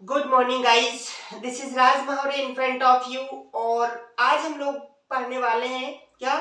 Good morning guys. This is Raj Mahore in front of you. और आज हम लोग पढ़ने वाले हैं क्या,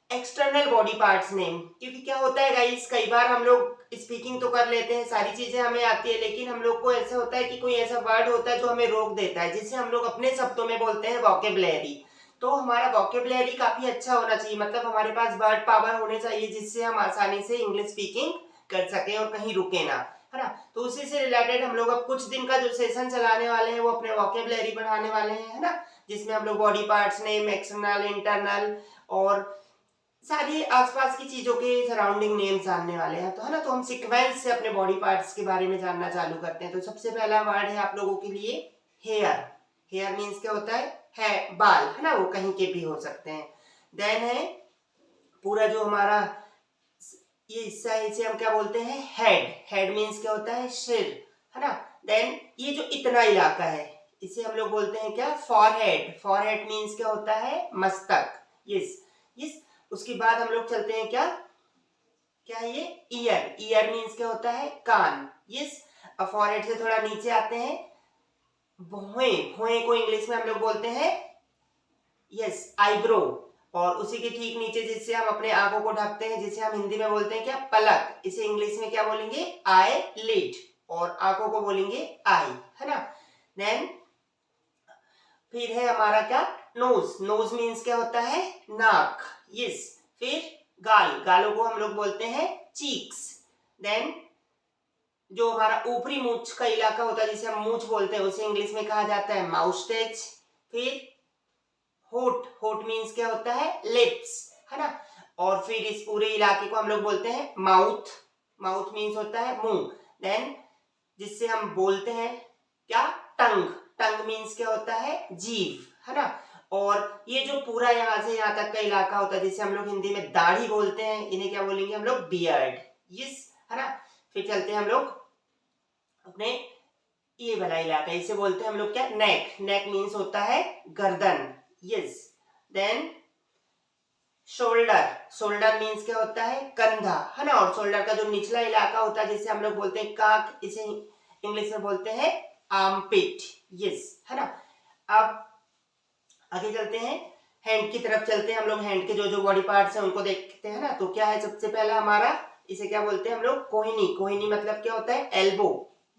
एक्सटर्नल बॉडी पार्ट्स नेम। क्योंकि क्या होता है गाइस, कई बार हम लोग स्पीकिंग तो कर लेते हैं, सारी चीजें हमें आती है, लेकिन हम लोग को ऐसा होता है कि कोई ऐसा वर्ड होता है जो हमें रोक देता है, जिसे हम लोग अपने शब्दों में बोलते हैं वोकेबुलरी। तो हमारा वोकेबुलरी काफी अच्छा होना चाहिए, मतलब हमारे पास वर्ड पावर होने चाहिए जिससे हम आसानी से इंग्लिश स्पीकिंग कर सके और कहीं रुके ना, है ना। तो उसी से रिलेटेड हम लोग अब कुछ दिन का जो सेशन चलाने वाले हैं वो अपने वोकेबुलरी बढ़ाने वाले हैं, है ना। जिसमें हम लोग body parts name, external, internal और सारी आसपास की चीजों के सराउंडिंग नेम जानने वाले हैं। तो है ना, तो हम सीक्वेंस से अपने बॉडी पार्ट्स के बारे में जानना चालू करते हैं। तो सबसे पहला वर्ड है आप लोगों के लिए हेयर। हेयर मीन्स क्या होता है बाल, है ना, वो कहीं के भी हो सकते हैं। देन है पूरा जो हमारा ये हिस्सा है, इसे हम क्या बोलते हैं, हेड। हेड मीन्स क्या होता है, सिर, है ना। देन ये जो इतना इलाका है इसे हम लोग बोलते हैं क्या, फॉरहेड। फॉरहेड मीन्स क्या होता है, मस्तक। Yes yes. उसके बाद हम लोग चलते हैं क्या, क्या है ये, ईयर। ईयर मीन्स क्या होता है, कान। यस। अब फॉरहेड से थोड़ा नीचे आते हैं, भौहें। भौहें को इंग्लिश में हम लोग बोलते हैं यस आईब्रो। और उसी के ठीक नीचे जिससे हम अपने आंखों को ढकते हैं, जिसे हम हिंदी में बोलते हैं क्या, पलक। इसे इंग्लिश में क्या बोलेंगे, आई लिड। और आंखों को बोलेंगे आई, है ना। देन फिर है हमारा क्या, नोज। नोज मीन्स क्या होता है, नाक। यस। फिर गाल। गालों को हम लोग बोलते हैं चीक्स। देन जो हमारा ऊपरी मूंछ का इलाका होता है जिसे हम मूंछ बोलते हैं, उसे इंग्लिश में कहा जाता है माउस्टेच। फिर होठ। होठ मीन्स क्या होता है, लिप्स, है ना। और फिर इस पूरे इलाके को हम लोग बोलते हैं माउथ। माउथ मीन्स होता है मुंह। देन जिससे हम बोलते हैं क्या, टंग। टंग मीन्स क्या होता है, जीभ, है ना। और ये जो पूरा यहाँ से यहाँ तक का इलाका होता है जिसे हम लोग हिंदी में दाढ़ी बोलते हैं, इन्हें क्या बोलेंगे हम लोग, बियर्ड। यस, है ना। फिर चलते हैं हम लोग अपने ये वाला इलाका, इसे बोलते हैं हम लोग क्या, नेक। नेक मीन्स होता है गर्दन। Yes. Then shoulder. Shoulder means क्या होता है, कंधा, है ना। और शोल्डर का जो निचला इलाका होता है जिसे हम लोग बोलते हैं काक, इसे इंग्लिश में बोलते हैं आर्मपिट। यस, है ना। अब आगे चलते हैं, हैंड की तरफ चलते हैं हम लोग। हैंड के जो जो बॉडी पार्ट्स हैं उनको देखते हैं ना। तो क्या है सबसे पहला हमारा, इसे क्या बोलते हैं हम लोग, कोहिनी। कोहिनी मतलब क्या होता है, elbow.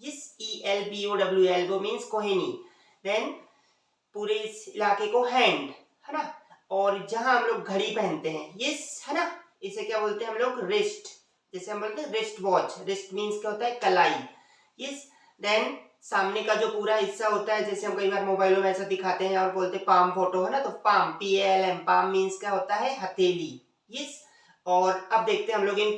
Yes, ELBOW, elbow means कोहिनी। देन पूरे इस इलाके को हैंड, है ना। और जहां हम लोग घड़ी पहनते हैं, यस, है ना, इसे क्या बोलते हैं हम लोग, रिस्ट। जैसे हम बोलते हैं रिस्ट वॉच। रिस्ट मीन्स क्या होता है, कलाई। यस। देन सामने का जो पूरा हिस्सा होता है, जैसे हम कई बार मोबाइलों में ऐसा दिखाते हैं और बोलते हैं पाम फोटो, है ना, तो पाम, PALM, पाम मीन्स क्या होता है, हथेली। यस। और अब देखते हैं हम लोग इन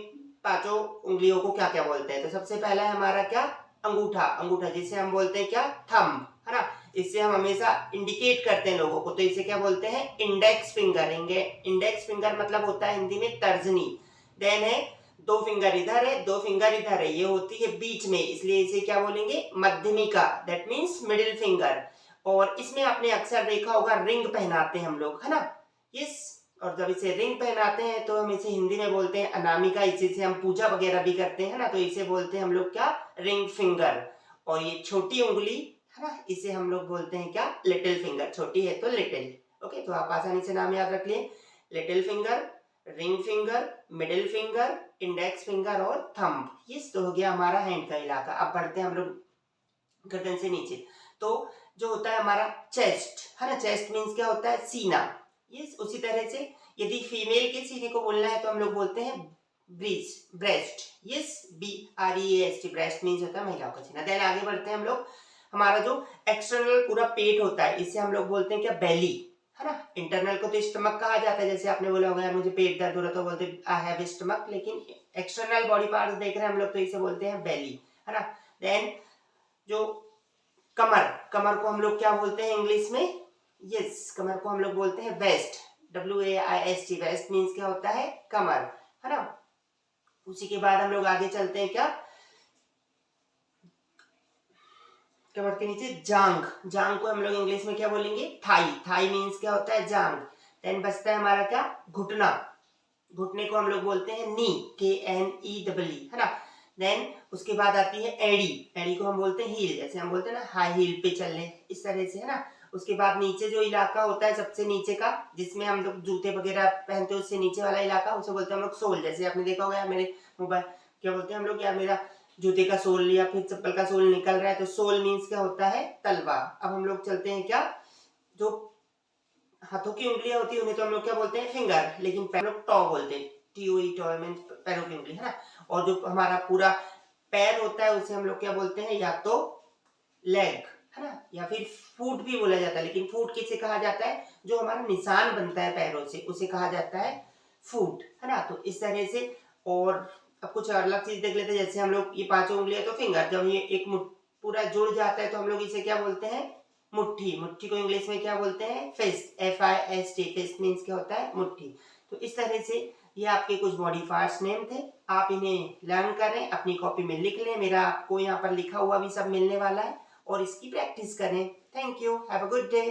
पांचों उंगलियों को क्या क्या बोलते हैं। तो सबसे पहला है हमारा क्या, अंगूठा। अंगूठा जिसे हम बोलते हैं क्या, थंब, है ना। इससे हम हमेशा इंडिकेट करते हैं लोगों को, तो इसे क्या बोलते हैं, इंडेक्स फिंगर। इंडेक्स फिंगर मतलब होता है हिंदी में तर्जनी। देन है दो फिंगर इधर है, दो फिंगर इधर है, ये होती है बीच में, इसलिए इसे क्या बोलेंगे, मध्यमिका, दैट मीन्स मिडिल फिंगर। और इसमें आपने अक्सर देखा होगा रिंग पहनाते हैं हम लोग, है ना। यस। और जब इसे रिंग पहनाते हैं तो हम इसे हिंदी में बोलते हैं अनामिका। इसी से हम पूजा वगैरह भी करते हैं ना, तो इसे बोलते हैं हम लोग क्या, रिंग फिंगर। और ये छोटी उंगली, है ना, इसे हम लोग बोलते हैं क्या, लिटिल फिंगर। छोटी है तो लिटिल। ओके, तो आप आसानी से नाम याद रख लिए, little finger, ring finger, middle finger, index finger और थंब। ये तो हो गया हमारा हैंड का इलाका। अब बढ़ते हैं हम लोग गर्दन से नीचे। तो जो होता है हमारा चेस्ट, है ना। चेस्ट मीन्स क्या होता है, सीना। ये उसी तरह से यदि फीमेल के सीने को बोलना है तो हम लोग बोलते हैं breast, breast. Yes, BREAST, breast means होता है महिलाओं का सीना। देन आगे बढ़ते हैं हम लोग, हमारा जो एक्सटर्नल पूरा पेट होता है इसे हम लोग बोलते हैं क्या, बेली, है ना। इंटरनल को तो स्टमक कहा जाता है, जैसे आपने बोला होगा यार मुझे पेट दर्द हो रहा तो बोलते आई हैव स्टमक, लेकिन एक्सटर्नल बॉडी पार्ट्स देख रहे हैं हम लोग तो इसे बोलते हैं बेली, है ना। देन जो कमर, कमर को हम लोग क्या बोलते हैं इंग्लिश में, यस, कमर को हम लोग बोलते हैं वेस्ट, WAIST। वेस्ट मीन्स क्या होता है, कमर, है ना। उसी के बाद हम लोग आगे चलते हैं क्या, कमर के नीचे जांग। जांग को हम लोग इंग्लिश में क्या बोलेंगे, थाई। थाई मीन्स क्या होता है, जांग। देन बचता है हमारा क्या, घुटना। घुटने को हम लोग बोलते हैं नी, KNEEE, है ना। देन उसके बाद आती है एड़ी। एड़ी को हम बोलते हैं हील, जैसे हम बोलते हैं ना हाई हील पे चल ले, इस तरह से, है ना। उसके बाद नीचे जो इलाका होता है सबसे नीचे का, जिसमें हम लोग जूते वगैरह पहनते हैं, उससे नीचे वाला इलाका, उसे बोलते हैं हम लोग सोल। जैसे आपने देखा होगा मेरे मोबाइल, क्या बोलते हैं हम लोग, या मेरा जूते का सोल या फिर चप्पल का सोल निकल रहा है, तो सोल मीन्स क्या होता है, तलवा। अब हम लोग चलते हैं क्या, जो हाथों की उंगलियां होती है उन्हें तो हम लोग क्या बोलते हैं, फिंगर, लेकिन पैर लोग टॉ बोलते हैं, टीओई, टॉ मींस पैरों की उंगली, है ना। और जो हमारा पूरा पैर होता है उसे हम लोग क्या बोलते हैं, या तो लेग, है ना, या फिर फूट भी बोला जाता है। लेकिन फूट किसे कहा जाता है, जो हमारा निशान बनता है पैरों से, उसे कहा जाता है फूट, है ना। तो इस तरह से। और अब कुछ अलग चीज देख लेते हैं, जैसे हम लोग ये पांचों उंगलियां तो फिंगर, जब ये एक पूरा जुड़ जाता है तो हम लोग इसे क्या बोलते हैं, मुट्ठी। मुट्ठी को इंग्लिश में क्या बोलते हैं, फिस्ट, FIST। फिस्ट मीन्स क्या होता है, मुट्ठी। तो इस तरह से ये आपके कुछ बॉडी पार्ट्स नेम थे, आप इन्हें लर्न करें, अपनी कॉपी में लिख लें, मेरा आपको यहाँ पर लिखा हुआ भी सब मिलने वाला है, और इसकी प्रैक्टिस करें। Thank you, have a good day.